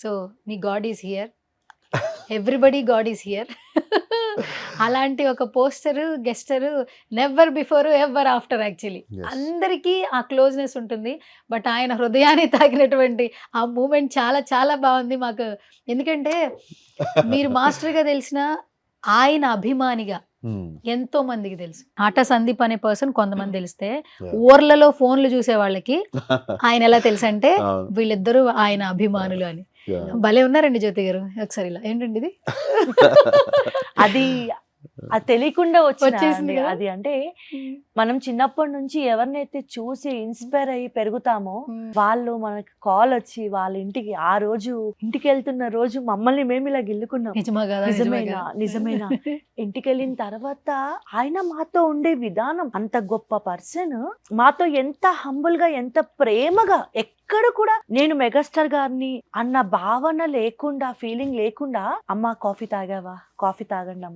So మీ God is here. Everybody God is here. అలాంటి ఒక poster, gesture never before ever after actually. Yes. అందరికీ ఆ closeness ఉంటుంది. బట్ ఆయన హృదయాన్ని తాకినటువంటి ఆ మూమెంట్ చాలా చాలా బావుంది మాకు. ఎందుకంటే మీరు మాస్టర్‌గా తెలిసిన ఆయన అభిమానిగా హ్మ్. ఎంతో మందికి తెలుసు. ఆట సందీప్ అనే పర్సన్ కొంతమంది తెలిస్తే, యాహ్! ఊర్లలో ఫోన్‌లు చూసే వాళ్ళకి ఆయన ఎలా తెలుసంటే అవును. వీళ్ళిద్దరూ ఆయన అభిమానులు అని. యాహ్! భలే ఉన్నారండి జ్యోతి గారు. ఒకసారి ఇలా ఏంటండి ఇది? అది అది తెలియకుండా వచ్చేసింది అండి. కదా! అది అంటే మనం చిన్నప్పటి నుంచి ఎవరినైతే చూసి ఇన్స్పైర్ అయ్యి పెరుగుతామో హ్మ్. వాళ్ళు మనకి కాల్ వచ్చి వాళ్ళ ఇంటికి ఆ రోజు ఇంటికి వెళ్తున్న రోజు మమ్మల్ని మేము ఇలా గిల్లుకున్నాం. నిజమా కాదా? నిజమేనా? నిజమేనా? ఇంటికి వెళ్ళిన తర్వాత ఆయన మాతో ఉండే విధానం అంత గొప్ప పర్సన్ మాతో ఎంత హంబుల్ గా ఎంత ప్రేమగా ఎక్కడ కూడా నేను మెగాస్టార్ గారిని అన్న భావన లేకుండా ఫీలింగ్ లేకుండా అమ్మ కాఫీ తాగావా కాఫీ తాగండి అమ్మా